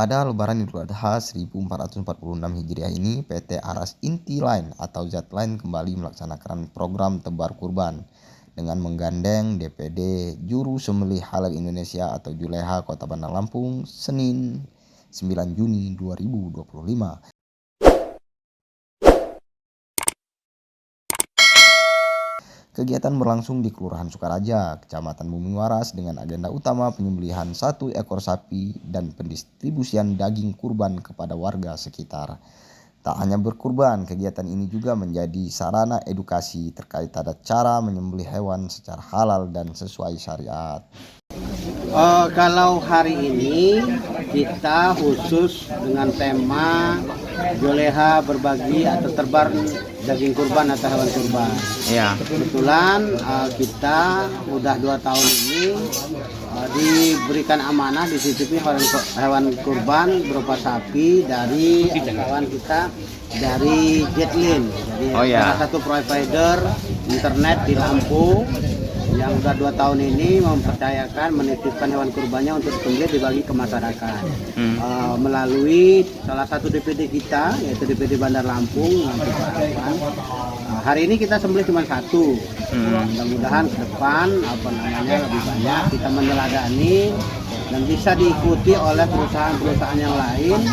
Pada Lebaran Idul Adha 1446 Hijriah ini, PT Aras Inti Line atau Z-Line kembali melaksanakan program tebar kurban dengan menggandeng DPD Juru Sembelih Halal Indonesia atau Juleha Kota Bandar Lampung Senin 9 Juni 2025. Kegiatan berlangsung di Kelurahan Sukaraja, Kecamatan Bumi Waras dengan agenda utama penyembelihan 1 ekor sapi dan pendistribusian daging kurban kepada warga sekitar. Tak hanya berkurban, kegiatan ini juga menjadi sarana edukasi terkait tata cara menyembelih hewan secara halal dan sesuai syariat. Kalau hari ini kita khusus dengan tema Juleha berbagi atau terbar daging kurban atau hewan kurban. Ya. Kebetulan kita udah 2 tahun ini diberikan amanah di CCTV hewan kurban berupa sapi dari kawan kita dari Jetlin. Jadi salah satu provider internet di Lampung yang udah 2 tahun ini mempercayakan menitipkan hewan kurbannya untuk disembelih dibagi ke masyarakat melalui salah satu DPD kita yaitu DPD Bandar Lampung. Hari ini kita sembelih cuma 1. Mudah-mudahan ke depan lebih banyak kita meneladani dan bisa diikuti oleh perusahaan-perusahaan yang lain,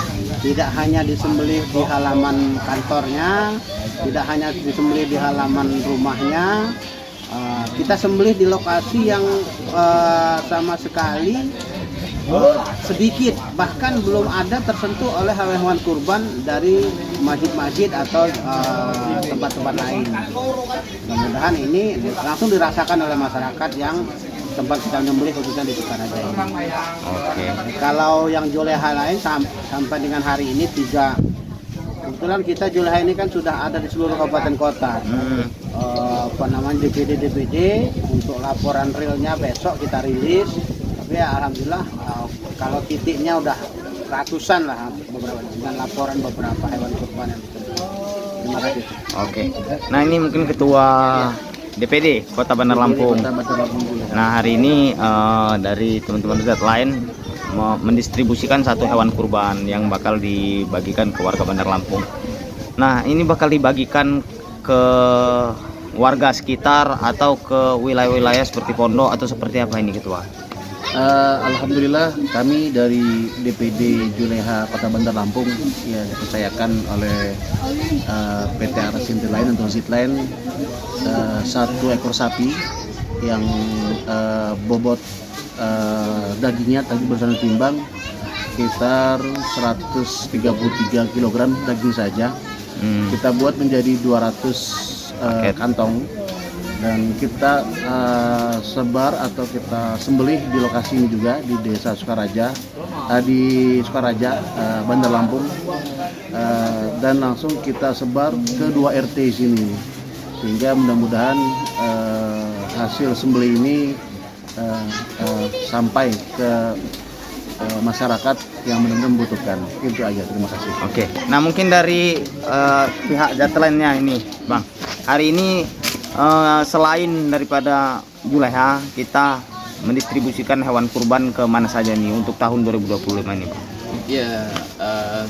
tidak hanya disembelih di halaman kantornya, tidak hanya disembelih di halaman rumahnya. Kita sembelih di lokasi yang sama sekali sedikit, bahkan belum ada tersentuh oleh hewan kurban dari masjid-masjid atau tempat-tempat lain. Mudah-mudahan ini langsung dirasakan oleh masyarakat yang tempat kita menyembelih khususnya di Sukaraja ini. Kalau yang Juleha lain sampai dengan hari ini 3. Kebetulan kita Juleha ini kan sudah ada di seluruh kabupaten kota. DPD untuk laporan realnya besok kita rilis. Tapi ya, alhamdulillah kalau titiknya udah ratusan lah dengan laporan beberapa hewan kurban yang disembelih. Terima kasih. Oke. Nah, ini mungkin Ketua DPD Kota Bandar Lampung. Nah, hari ini dari teman-teman Z-Line mendistribusikan 1 hewan kurban yang bakal dibagikan ke warga Bandar Lampung. Nah, ini bakal dibagikan ke warga sekitar atau ke wilayah-wilayah seperti pondok atau seperti apa ini Ketua? Alhamdulillah kami dari DPD Juleha Kota Bandar Lampung ya dipercayakan oleh PT Aras Inti Line atau Z-Line 1 ekor sapi yang bobot dagingnya tadi berdasarkan timbang sekitar 133 kg daging saja. Kita buat menjadi 200 kantong dan kita sebar atau kita sembelih di lokasi ini juga di Desa Sukaraja, Bandar Lampung, dan langsung kita sebar ke 2 RT sini sehingga mudah-mudahan hasil sembelih ini sampai ke masyarakat yang benar-benar membutuhkan. Itu aja, terima kasih. Oke. Nah, mungkin dari pihak Z-Line-nya ini, Bang. Hari ini selain daripada Juleha, kita mendistribusikan hewan kurban ke mana saja nih untuk tahun 2025 ini, Bang? Ya,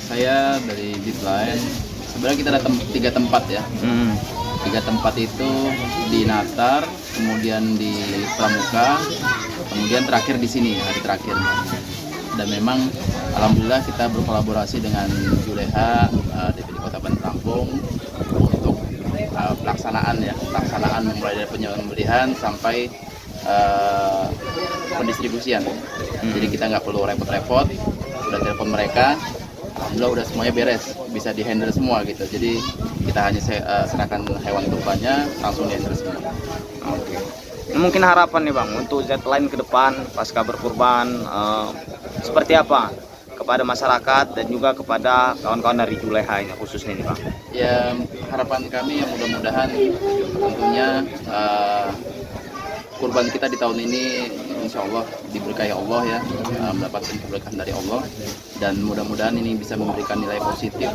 saya dari Z-Line. Sebenarnya kita ada 3 tempat ya. 3 tempat itu di Natar, kemudian di Pramuka, kemudian terakhir di sini hari terakhir. Dan memang alhamdulillah kita berkolaborasi dengan Juleha DPD Kota Bandar Lampung untuk pelaksanaan mulai dari penyembelihan sampai pendistribusian. Jadi kita nggak perlu repot-repot, udah telepon mereka, alhamdulillah udah semuanya beres, bisa dihandle semua gitu. Jadi kita hanya serahkan hewan kurbannya langsung dihandle semua. Oke. Mungkin harapan nih Bang untuk Z-Line ke depan pasca berkurban seperti apa kepada masyarakat dan juga kepada kawan-kawan dari Juleha ini khususnya nih Bang? Ya, harapan kami yang mudah-mudahan tentunya kurban kita di tahun ini insya Allah diberkahi Allah ya, mendapatkan keberkahan dari Allah, dan mudah-mudahan ini bisa memberikan nilai positif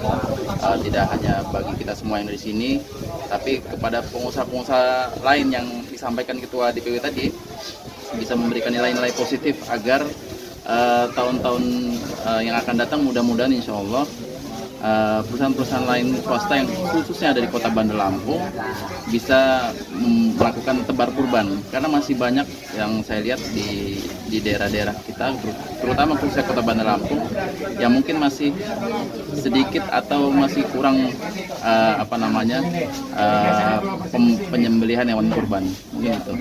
tidak hanya bagi kita semua yang dari sini, tapi kepada pengusaha-pengusaha lain yang disampaikan Ketua DPW tadi, bisa memberikan nilai-nilai positif agar tahun-tahun yang akan datang mudah-mudahan insya Allah perusahaan-perusahaan lain swasta yang khususnya ada di Kota Bandar Lampung bisa melakukan tebar kurban, karena masih banyak yang saya lihat di daerah-daerah kita, terutama khususnya Kota Bandar Lampung, yang mungkin masih sedikit atau masih kurang penyembelihan hewan kurban, mungkin itu.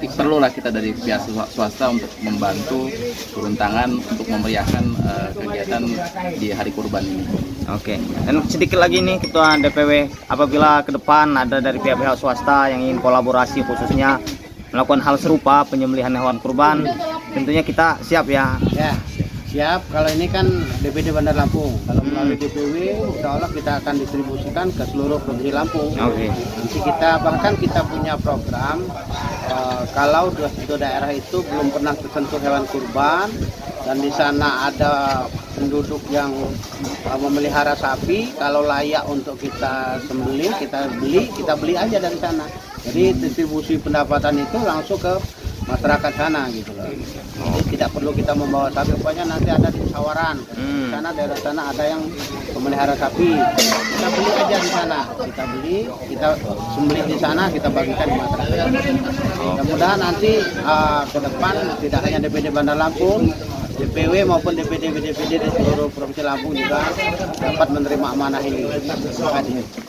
Perlulah kita dari pihak swasta untuk membantu turun tangan untuk memeriahkan kegiatan di hari kurban ini. Oke, dan sedikit lagi nih Ketua DPW, apabila ke depan ada dari pihak-pihak swasta yang ingin kolaborasi khususnya melakukan hal serupa penyembelihan hewan kurban, tentunya kita siap ya. Ya, siap. Kalau ini kan DPD Bandar Lampung, kalau melalui DPW, insya Allah kita akan distribusikan ke seluruh provinsi Lampung. Oke. Nanti kita punya program, kalau satu daerah itu belum pernah tersentuh hewan kurban dan di sana ada penduduk yang memelihara sapi, kalau layak untuk kita sembelih, kita beli aja dari sana. Jadi distribusi pendapatan itu langsung ke masyarakat sana gitu loh. Jadi tidak perlu kita membawa sapi, pokoknya nanti ada di musyawaran. Di sana daerah sana ada yang memelihara sapi, kita beli aja di sana. Kita sembelih di sana, kita bagikan di masyarakat. Mudah-mudahan nanti ke depan tidak hanya DPD Bandar Lampung, DPW maupun DPD di seluruh provinsi Lampung juga dapat menerima amanah ini. Terima kasih.